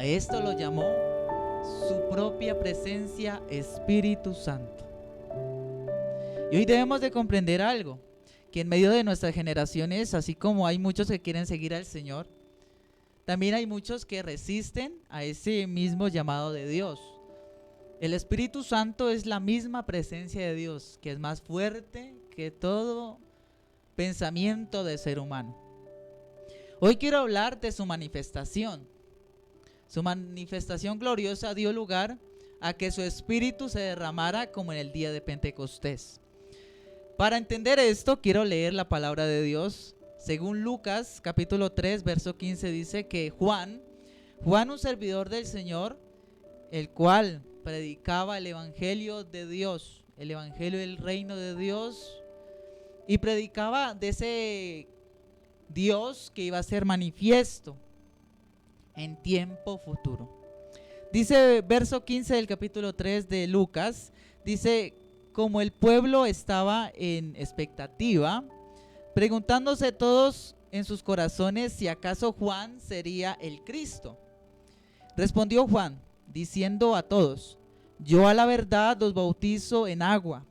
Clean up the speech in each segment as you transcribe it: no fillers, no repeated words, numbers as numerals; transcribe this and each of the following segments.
A esto lo llamó su propia presencia, Espíritu Santo. Y hoy debemos de comprender algo, que en medio de nuestras generaciones, así como hay muchos que quieren seguir al Señor, también hay muchos que resisten a ese mismo llamado de Dios. El Espíritu Santo es la misma presencia de Dios, que es más fuerte que todo pensamiento de ser humano. Hoy quiero hablar de su manifestación. Su manifestación gloriosa dio lugar a que su Espíritu se derramara como en el día de Pentecostés. Para entender esto, quiero leer la palabra de Dios. Según Lucas, capítulo 3, verso 15, dice que Juan, un servidor del Señor, el cual predicaba el Evangelio de Dios, el Evangelio del reino de Dios, y predicaba de ese Dios que iba a ser manifiesto en tiempo futuro. Dice verso 15 del capítulo 3 de Lucas, dice: como el pueblo estaba en expectativa, preguntándose todos en sus corazones si acaso Juan sería el Cristo. Respondió Juan, diciendo a todos: yo a la verdad os bautizo en agua,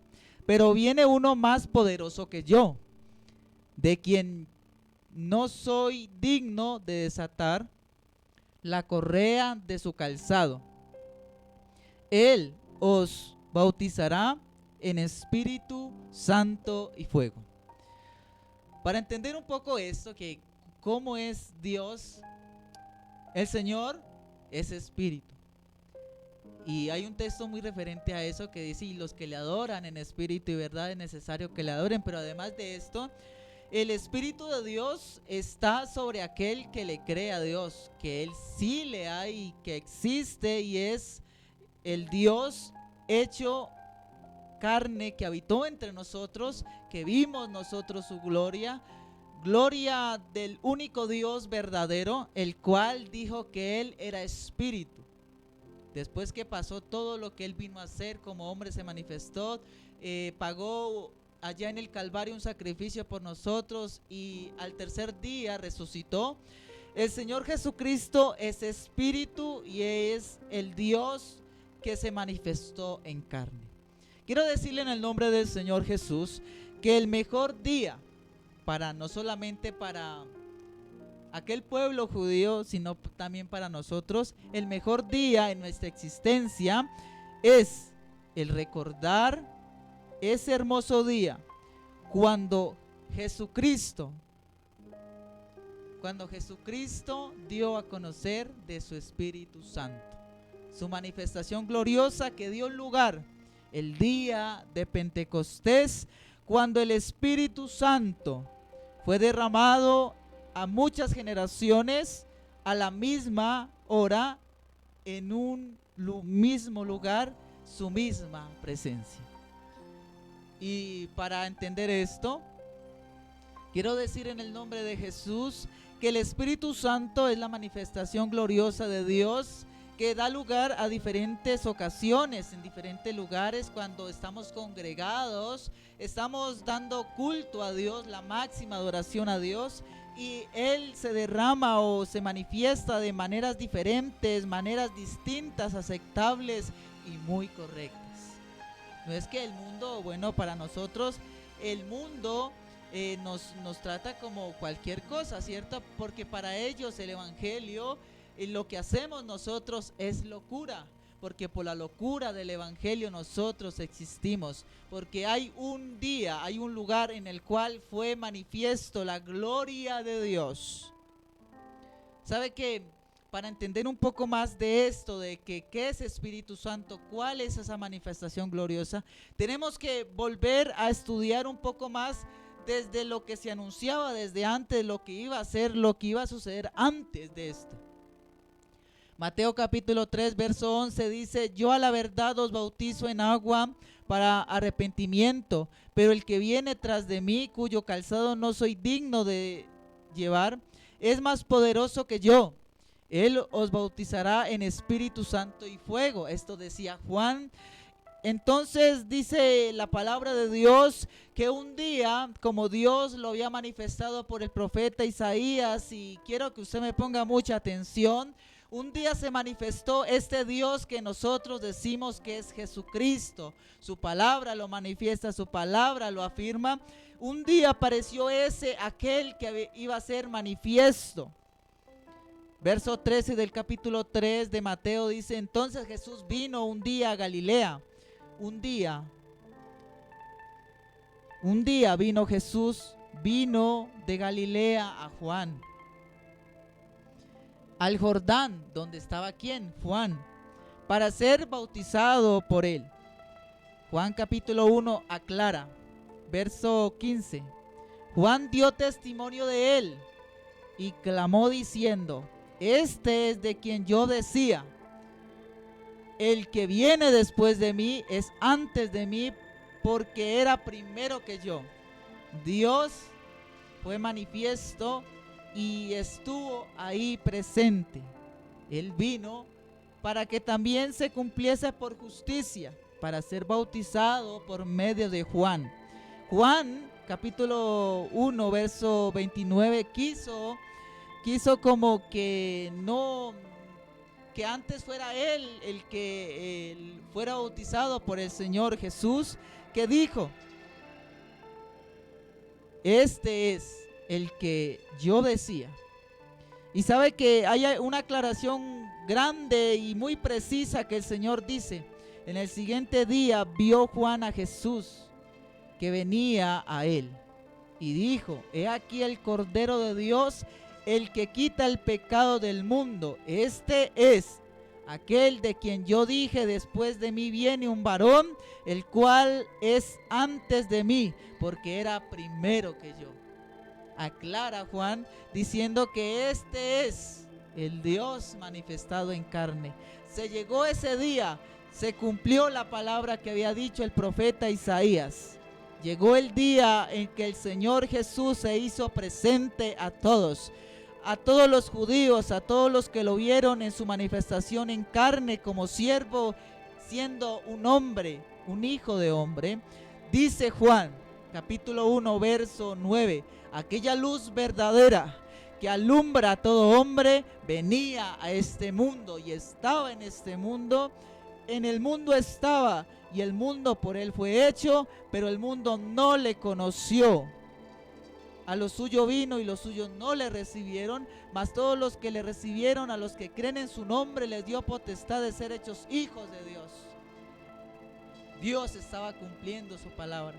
pero viene uno más poderoso que yo, de quien no soy digno de desatar la correa de su calzado. Él os bautizará en Espíritu Santo y fuego. Para entender un poco esto, que cómo es Dios, el Señor es Espíritu. Y hay un texto muy referente a eso que dice: y los que le adoran en espíritu y verdad es necesario que le adoren. Pero además de esto, el Espíritu de Dios está sobre aquel que le cree a Dios, que Él sí le hay, que existe y es el Dios hecho carne, que habitó entre nosotros, que vimos nosotros su gloria, gloria del único Dios verdadero, el cual dijo que Él era Espíritu. Después que pasó todo lo que Él vino a hacer, como hombre se manifestó, pagó allá en el Calvario un sacrificio por nosotros y al tercer día resucitó. El Señor Jesucristo es Espíritu y es el Dios que se manifestó en carne. Quiero decirle en el nombre del Señor Jesús que el mejor día para, no solamente para aquel pueblo judío, sino también para nosotros, el mejor día en nuestra existencia es el recordar ese hermoso día cuando Jesucristo dio a conocer de su Espíritu Santo, su manifestación gloriosa que dio lugar el día de Pentecostés, cuando el Espíritu Santo fue derramado a muchas generaciones a la misma hora, en un mismo lugar, su misma presencia. Y para entender esto, quiero decir en el nombre de Jesús que el Espíritu Santo es la manifestación gloriosa de Dios, que da lugar a diferentes ocasiones, en diferentes lugares, cuando estamos congregados, estamos dando culto a Dios, la máxima adoración a Dios, y Él se derrama o se manifiesta de maneras diferentes, maneras distintas, aceptables y muy correctas. No es que el mundo, bueno, para nosotros el mundo nos trata como cualquier cosa, ¿cierto? Porque para ellos el Evangelio, lo que hacemos nosotros es locura, porque por la locura del Evangelio nosotros existimos, porque hay un día, hay un lugar en el cual fue manifiesto la gloria de Dios. ¿Sabe qué? Para entender un poco más de esto, de que qué es Espíritu Santo, cuál es esa manifestación gloriosa, tenemos que volver a estudiar un poco más desde lo que se anunciaba desde antes, lo que iba a ser, lo que iba a suceder antes de esto. Mateo capítulo 3 verso 11 dice: yo a la verdad os bautizo en agua para arrepentimiento, pero el que viene tras de mí, cuyo calzado no soy digno de llevar, es más poderoso que yo. Él os bautizará en Espíritu Santo y fuego. Esto decía Juan. Entonces dice la palabra de Dios que un día, como Dios lo había manifestado por el profeta Isaías, y quiero que usted me ponga mucha atención, Un día se manifestó este Dios que nosotros decimos que es Jesucristo. Su palabra lo manifiesta, su palabra lo afirma. Un día apareció aquel que iba a ser manifiesto. Verso 13 del capítulo 3 de Mateo dice: entonces Jesús vino un día a Galilea. Un día vino Jesús, vino de Galilea a Juan, al Jordán, donde estaba ¿quién? Juan, para ser bautizado por él. Juan capítulo 1 aclara, verso 15: Juan dio testimonio de él y clamó diciendo: este es de quien yo decía, el que viene después de mí es antes de mí, porque era primero que yo. Dios fue manifiesto y estuvo ahí presente. Él vino para que también se cumpliese por justicia, para ser bautizado por medio de Juan. Juan capítulo 1 verso 29 quiso como que no, que antes fuera él el que fuera bautizado por el Señor Jesús, que dijo: este es el que yo decía. Y sabe que hay una aclaración grande y muy precisa que el Señor dice: en el siguiente día vio Juan a Jesús que venía a él y dijo: he aquí el Cordero de Dios, el que quita el pecado del mundo. Este es aquel de quien yo dije: después de mí viene un varón, el cual es antes de mí, porque era primero que yo. Aclara Juan diciendo que este es el Dios manifestado en carne. Se llegó ese día, se cumplió la palabra que había dicho el profeta Isaías. Llegó el día en que el Señor Jesús se hizo presente a todos los judíos, a todos los que lo vieron en su manifestación en carne como siervo, siendo un hombre, un hijo de hombre. Dice Juan capítulo 1 verso 9: aquella luz verdadera que alumbra a todo hombre venía a este mundo y estaba en este mundo. En el mundo estaba y el mundo por él fue hecho, pero el mundo no le conoció. A lo suyo vino y los suyos no le recibieron, mas todos los que le recibieron, a los que creen en su nombre, les dio potestad de ser hechos hijos de Dios. Dios estaba cumpliendo su palabra.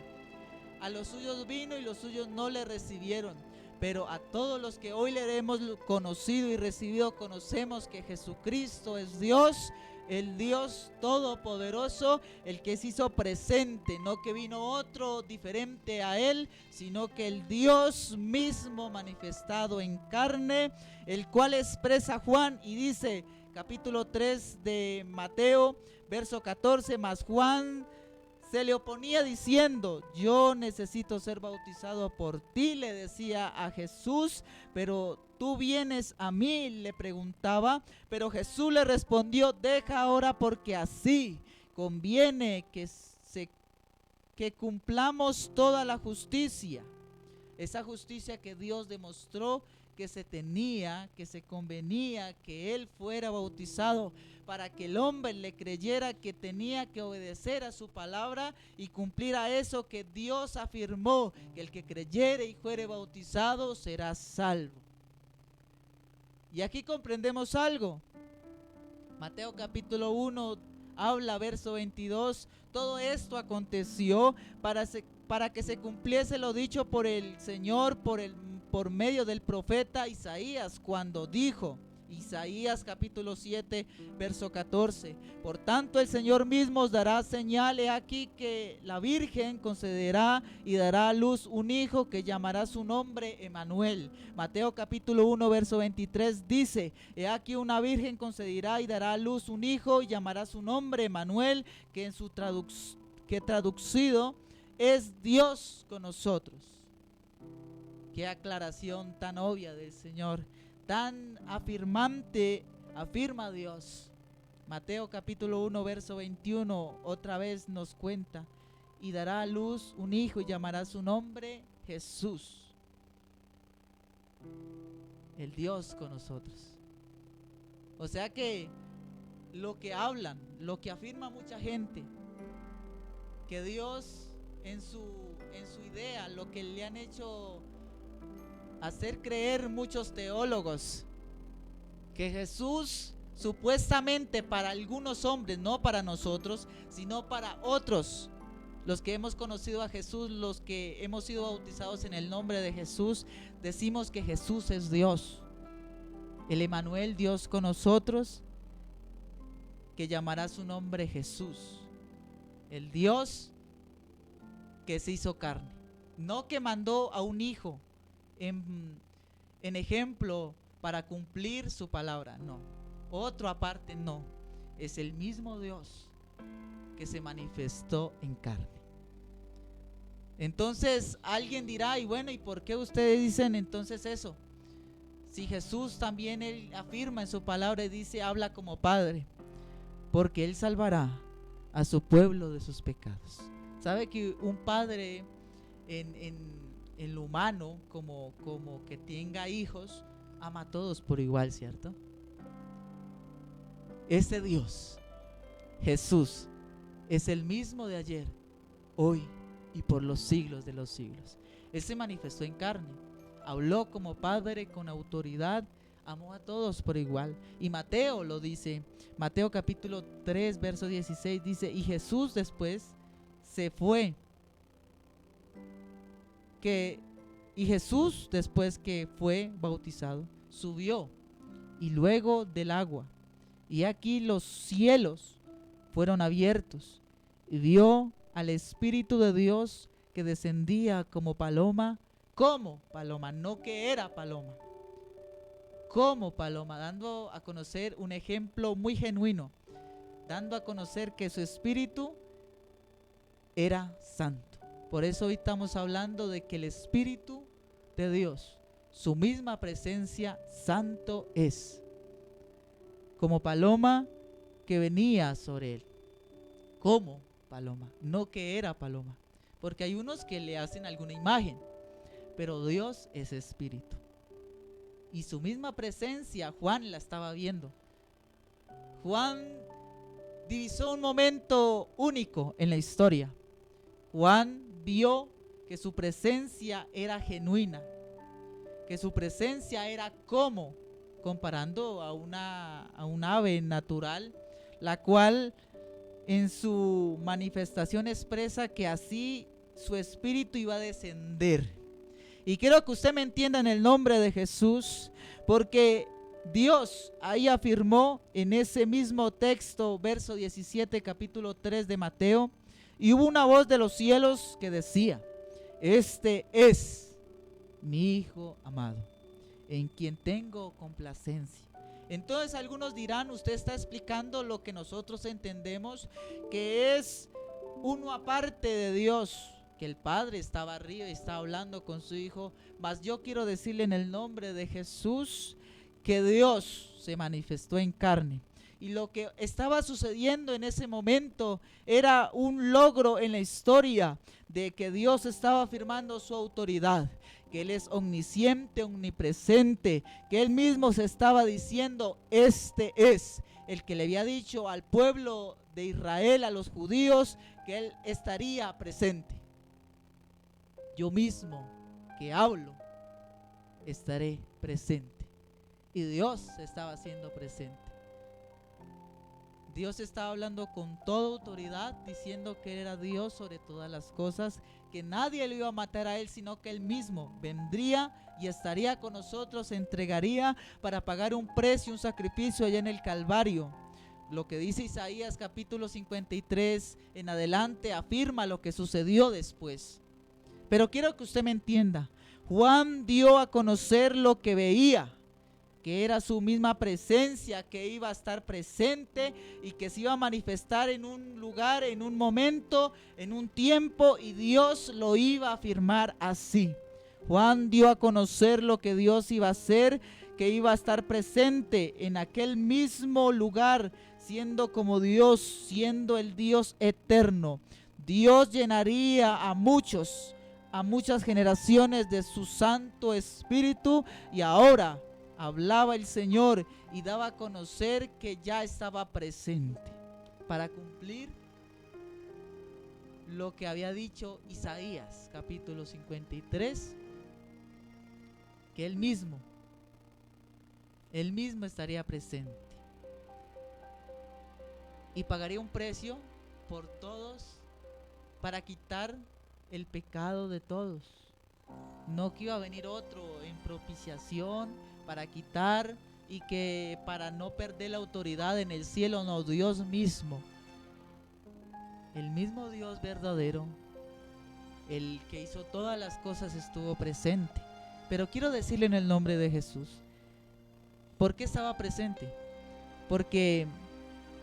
A los suyos vino y los suyos no le recibieron, pero a todos los que hoy le hemos conocido y recibido, conocemos que Jesucristo es Dios, el Dios todopoderoso, el que se hizo presente, no que vino otro diferente a él, sino que el Dios mismo manifestado en carne, el cual expresa Juan y dice, capítulo 3 de Mateo, verso 14: mas Juan se le oponía diciendo: yo necesito ser bautizado por ti, le decía a Jesús, pero tú vienes a mí, le preguntaba. Pero Jesús le respondió: deja ahora, porque así conviene que cumplamos toda la justicia. Esa justicia que Dios demostró que se tenía, que se convenía que él fuera bautizado, para que el hombre le creyera que tenía que obedecer a su palabra y cumplir a eso que Dios afirmó, que el que creyere y fuere bautizado será salvo. Y aquí comprendemos algo. Mateo capítulo 1 habla, verso 22: todo esto aconteció para que se cumpliese lo dicho por el Señor por medio del profeta Isaías, cuando dijo, Isaías capítulo 7 verso 14: por tanto el Señor mismo os dará señal, he aquí que la Virgen concederá y dará a luz un hijo, que llamará su nombre Emmanuel. Mateo capítulo 1 verso 23 dice: he aquí una virgen concederá y dará a luz un hijo y llamará su nombre Emmanuel, que en su traducido es Dios con nosotros. Qué aclaración tan obvia del Señor, tan afirmante, afirma Dios. Mateo capítulo 1 verso 21 otra vez nos cuenta: y dará a luz un hijo y llamará su nombre Jesús. El Dios con nosotros. O sea que lo que hablan, lo que afirma mucha gente, que Dios en su idea, lo que le han hecho hacer creer muchos teólogos, que Jesús supuestamente para algunos hombres, no para nosotros, sino para otros, los que hemos conocido a Jesús, los que hemos sido bautizados en el nombre de Jesús, decimos que Jesús es Dios, el Emmanuel, Dios con nosotros, que llamará su nombre Jesús, el Dios que se hizo carne, no que mandó a un hijo en ejemplo para cumplir su palabra, no, otro aparte, no, es el mismo Dios que se manifestó en carne. Entonces alguien dirá, y bueno, ¿y por qué ustedes dicen entonces eso? Si Jesús también él afirma en su palabra y dice, habla como Padre, porque Él salvará a su pueblo de sus pecados. ¿Sabe que un padre en lo humano, como que tenga hijos, ama a todos por igual, ¿cierto? Ese Dios, Jesús, es el mismo de ayer, hoy y por los siglos de los siglos. Él se manifestó en carne, habló como Padre con autoridad, amó a todos por igual. Y Mateo lo dice, Mateo capítulo 3 verso 16 dice, y Jesús después se fue, y Jesús después que fue bautizado, subió y luego del agua, y aquí los cielos fueron abiertos, y vio al Espíritu de Dios que descendía como paloma, no que era paloma, como paloma, dando a conocer un ejemplo muy genuino, dando a conocer que su Espíritu era santo. Por eso hoy estamos hablando de que el Espíritu de Dios, su misma presencia, santo es, como paloma que venía sobre él, como paloma, no que era paloma, porque hay unos que le hacen alguna imagen, pero Dios es Espíritu. Y su misma presencia, Juan la estaba viendo. Juan divisó un momento único en la historia. Juan vio que su presencia era genuina, que su presencia era como, comparando a un ave natural, la cual en su manifestación expresa que así su espíritu iba a descender. Y quiero que usted me entienda en el nombre de Jesús, porque Dios ahí afirmó en ese mismo texto, verso 17, capítulo 3 de Mateo, y hubo una voz de los cielos que decía, este es mi Hijo amado, en quien tengo complacencia. Entonces algunos dirán, usted está explicando lo que nosotros entendemos, que es uno aparte de Dios, que el Padre estaba arriba y estaba hablando con su Hijo, mas yo quiero decirle en el nombre de Jesús que Dios se manifestó en carne. Y lo que estaba sucediendo en ese momento era un logro en la historia de que Dios estaba afirmando su autoridad, que Él es omnisciente, omnipresente, que Él mismo se estaba diciendo, este es el que le había dicho al pueblo de Israel, a los judíos, que Él estaría presente. Yo mismo que hablo, estaré presente. Y Dios estaba haciendo presente. Dios estaba hablando con toda autoridad, diciendo que Él era Dios sobre todas las cosas, que nadie lo iba a matar a Él, sino que Él mismo vendría y estaría con nosotros, se entregaría para pagar un precio, un sacrificio allá en el Calvario. Lo que dice Isaías capítulo 53 en adelante afirma lo que sucedió después. Pero quiero que usted me entienda, Juan dio a conocer lo que veía, que era su misma presencia, que iba a estar presente y que se iba a manifestar en un lugar, en un momento, en un tiempo, y Dios lo iba a afirmar así. Juan dio a conocer lo que Dios iba a hacer, que iba a estar presente en aquel mismo lugar, siendo como Dios, siendo el Dios eterno. Dios llenaría a muchas generaciones de su Santo Espíritu, y ahora hablaba el Señor y daba a conocer que ya estaba presente para cumplir lo que había dicho Isaías capítulo 53, que él mismo estaría presente y pagaría un precio por todos para quitar el pecado de todos. No que iba a venir otro en propiciación para quitar y que para no perder la autoridad en el cielo, no, Dios mismo, el mismo Dios verdadero, el que hizo todas las cosas, estuvo presente. Pero quiero decirle en el nombre de Jesús, ¿por qué estaba presente? Porque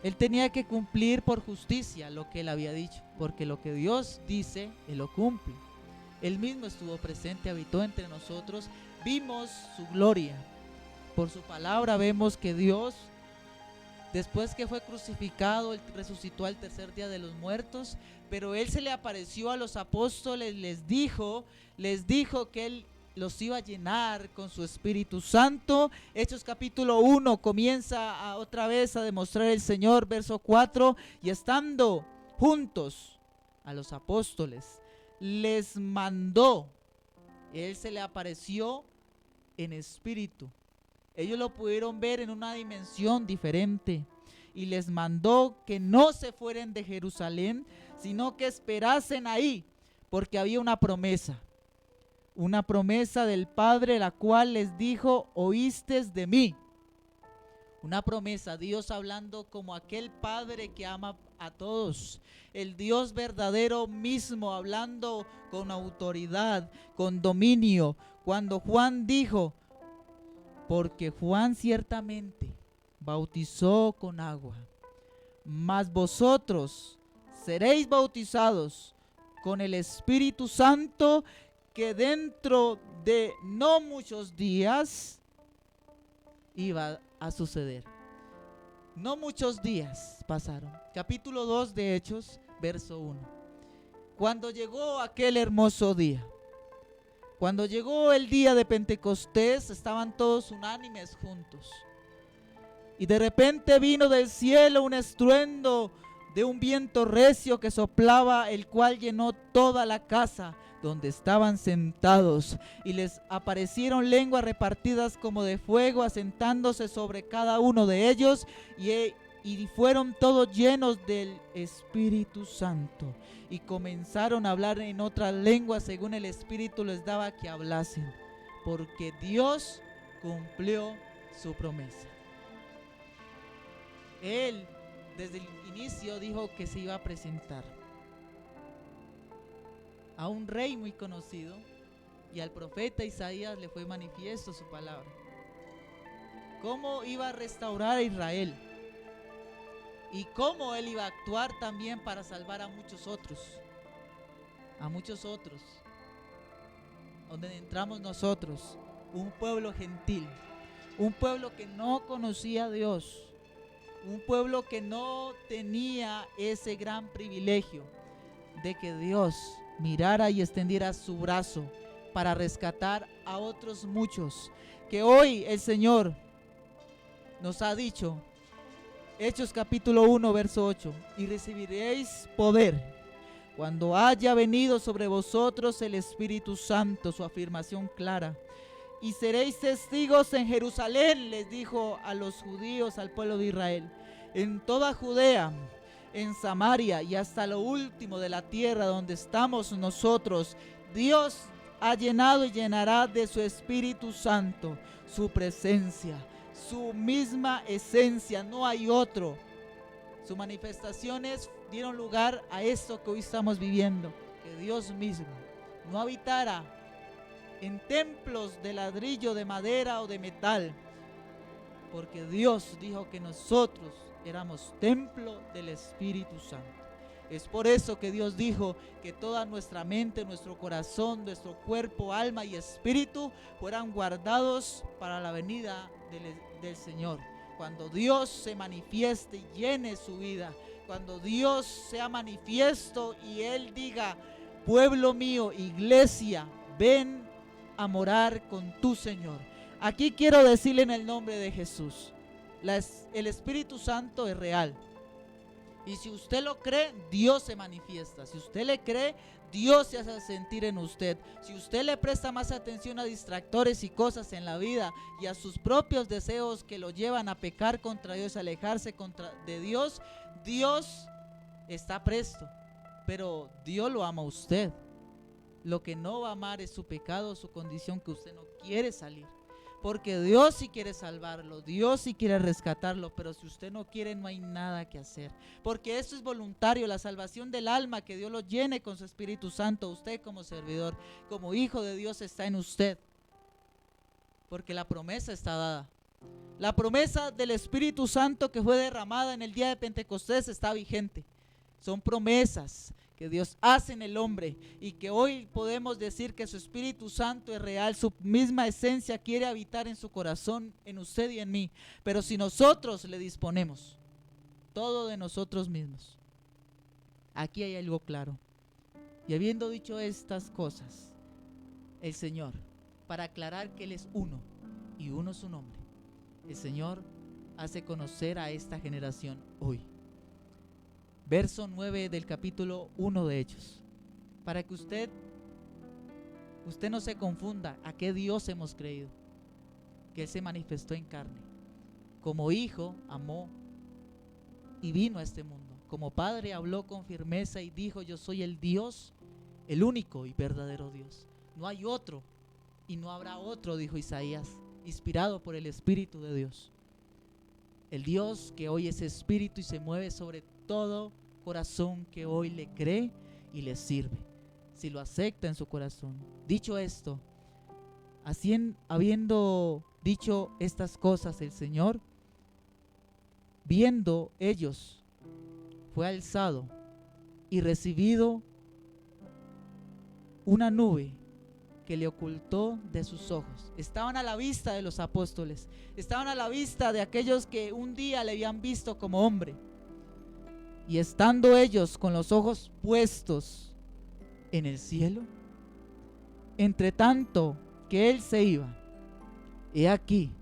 él tenía que cumplir por justicia lo que él había dicho, porque lo que Dios dice, él lo cumple. Él mismo estuvo presente, habitó entre nosotros, vimos su gloria. Por su palabra vemos que Dios, después que fue crucificado, él resucitó al tercer día de los muertos, pero él se le apareció a los apóstoles, les dijo que él los iba a llenar con su Espíritu Santo. Hechos capítulo 1 comienza otra vez a demostrar el Señor, verso 4, y estando juntos a los apóstoles, les mandó, él se le apareció en espíritu. Ellos lo pudieron ver en una dimensión diferente y les mandó que no se fueran de Jerusalén, sino que esperasen ahí, porque había una promesa del Padre, la cual les dijo: oístes de mí. Una promesa, Dios hablando como aquel Padre que ama a todos, el Dios verdadero mismo hablando con autoridad, con dominio. Cuando Juan dijo, porque Juan ciertamente bautizó con agua, mas vosotros seréis bautizados con el Espíritu Santo, que dentro de no muchos días iba a suceder. No muchos días pasaron. Capítulo 2 de Hechos, verso 1. Cuando llegó aquel hermoso día, cuando llegó el día de Pentecostés, estaban todos unánimes juntos. Y de repente vino del cielo un estruendo de un viento recio que soplaba, el cual llenó toda la casa donde estaban sentados, y les aparecieron lenguas repartidas como de fuego, asentándose sobre cada uno de ellos, y fueron todos llenos del Espíritu Santo, y comenzaron a hablar en otras lenguas según el Espíritu les daba que hablasen, porque Dios cumplió su promesa. Él desde el inicio dijo que se iba a presentar a un rey muy conocido, y al profeta Isaías le fue manifiesto su palabra. Cómo iba a restaurar a Israel y cómo él iba a actuar también para salvar a muchos otros, donde entramos nosotros, un pueblo gentil, un pueblo que no conocía a Dios, un pueblo que no tenía ese gran privilegio de que Dios mirara y extendiera su brazo para rescatar a otros muchos, que hoy el Señor nos ha dicho, Hechos capítulo 1 verso 8, y recibiréis poder cuando haya venido sobre vosotros el Espíritu Santo, su afirmación clara, y seréis testigos en Jerusalén, les dijo a los judíos, al pueblo de Israel, en toda Judea, en Samaria y hasta lo último de la tierra donde estamos nosotros. Dios ha llenado y llenará de su Espíritu Santo, su presencia, su misma esencia, no hay otro. Sus manifestaciones dieron lugar a esto que hoy estamos viviendo, que Dios mismo no habitara en templos de ladrillo, de madera o de metal, porque Dios dijo que nosotros éramos templo del Espíritu Santo. Es por eso que Dios dijo que toda nuestra mente, nuestro corazón, nuestro cuerpo, alma y espíritu fueran guardados para la venida del Señor. Cuando Dios se manifieste y llene su vida, cuando Dios sea manifiesto y Él diga, pueblo mío, iglesia, ven a morar con tu Señor. Aquí quiero decirle en el nombre de Jesús, el Espíritu Santo es real. Y si usted lo cree, Dios se manifiesta. Si usted le cree, Dios se hace sentir en usted. Si usted le presta más atención a distractores y cosas en la vida y a sus propios deseos que lo llevan a pecar contra Dios, a alejarse de Dios, Dios está presto. Pero Dios lo ama a usted. Lo que no va a amar es su pecado, su condición que usted no quiere salir. Porque Dios sí quiere salvarlo, Dios sí quiere rescatarlo, pero si usted no quiere, no hay nada que hacer. Porque esto es voluntario, la salvación del alma, que Dios lo llene con su Espíritu Santo. Usted como servidor, como hijo de Dios, está en usted. Porque la promesa está dada. La promesa del Espíritu Santo que fue derramada en el día de Pentecostés está vigente. Son promesas que Dios hace en el hombre y que hoy podemos decir que su Espíritu Santo es real, su misma esencia quiere habitar en su corazón, en usted y en mí. Pero si nosotros le disponemos todo de nosotros mismos, aquí hay algo claro. Y habiendo dicho estas cosas, el Señor, para aclarar que Él es uno y uno su nombre, el Señor hace conocer a esta generación hoy. Verso 9 del capítulo 1 de Hechos, para que usted no se confunda a qué Dios hemos creído, que Él se manifestó en carne, como hijo amó y vino a este mundo, como padre habló con firmeza y dijo: yo soy el Dios, el único y verdadero Dios, no hay otro y no habrá otro, dijo Isaías, inspirado por el Espíritu de Dios. El Dios que hoy es Espíritu y se mueve sobre todo corazón que hoy le cree y le sirve, si lo acepta en su corazón. Dicho esto, habiendo dicho estas cosas, el Señor, viendo ellos, fue alzado y recibido una nube que le ocultó de sus ojos. Estaban a la vista de los apóstoles, estaban a la vista de aquellos que un día le habían visto como hombre. Y estando ellos con los ojos puestos en el cielo, entre tanto que él se iba, he aquí,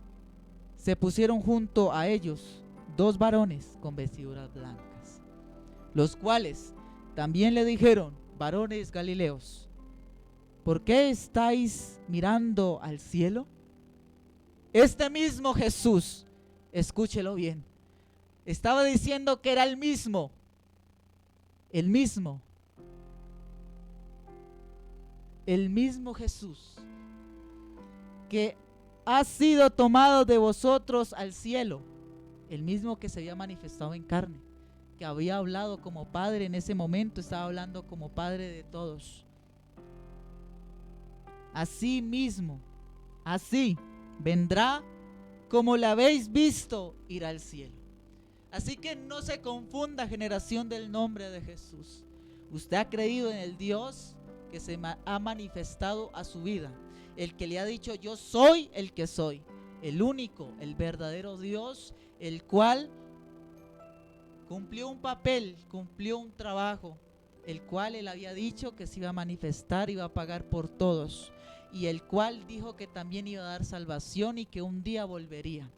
se pusieron junto a ellos dos varones con vestiduras blancas, los cuales también le dijeron: varones galileos, ¿por qué estáis mirando al cielo? Este mismo Jesús, escúchelo bien, estaba diciendo que era el mismo Jesús que ha sido tomado de vosotros al cielo, el mismo que se había manifestado en carne, que había hablado como Padre en ese momento, estaba hablando como Padre de todos. Así mismo, así vendrá como le habéis visto ir al cielo. Así que no se confunda, generación del nombre de Jesús. Usted ha creído en el Dios que se ha manifestado a su vida, el que le ha dicho: yo soy el que soy, el único, el verdadero Dios, el cual cumplió un papel, cumplió un trabajo, el cual él había dicho que se iba a manifestar, iba a pagar por todos, y el cual dijo que también iba a dar salvación y que un día volvería.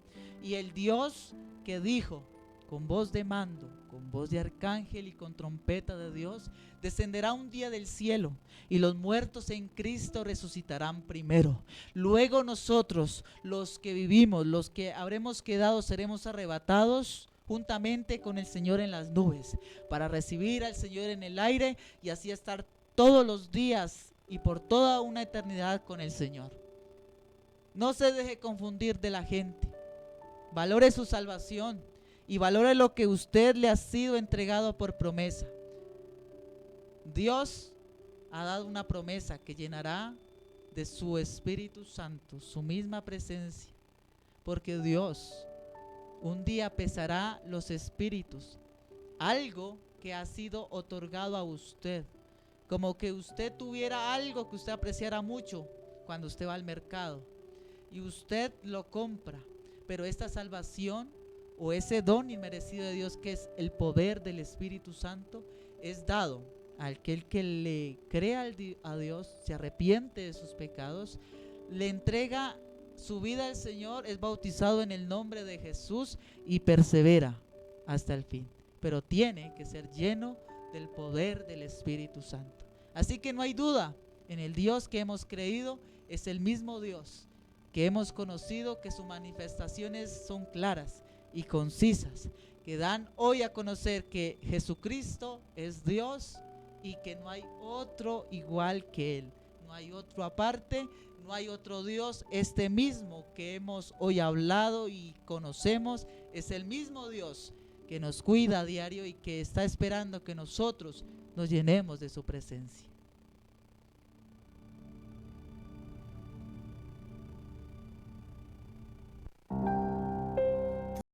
Y el Dios que dijo: con voz de mando, con voz de arcángel y con trompeta de Dios, descenderá un día del cielo, y los muertos en Cristo resucitarán primero. Luego nosotros, los que vivimos, los que habremos quedado, seremos arrebatados juntamente con el Señor en las nubes, para recibir al Señor en el aire y así estar todos los días y por toda una eternidad con el Señor. No se deje confundir de la gente. Valore su salvación y valore lo que usted le ha sido entregado por promesa. Dios ha dado una promesa que llenará de su Espíritu Santo, su misma presencia, porque Dios un día pesará los espíritus, algo que ha sido otorgado a usted, como que usted tuviera algo que usted apreciara mucho cuando usted va al mercado y usted lo compra, pero esta salvación o ese don inmerecido de Dios, que es el poder del Espíritu Santo, es dado a aquel que le crea a Dios, se arrepiente de sus pecados, le entrega su vida al Señor, es bautizado en el nombre de Jesús y persevera hasta el fin. Pero tiene que ser lleno del poder del Espíritu Santo. Así que no hay duda, en el Dios que hemos creído es el mismo Dios que hemos conocido, que sus manifestaciones son claras y concisas, que dan hoy a conocer que Jesucristo es Dios y que no hay otro igual que Él. No hay otro aparte, no hay otro Dios. Este mismo que hemos hoy hablado y conocemos es el mismo Dios que nos cuida a diario y que está esperando que nosotros nos llenemos de su presencia.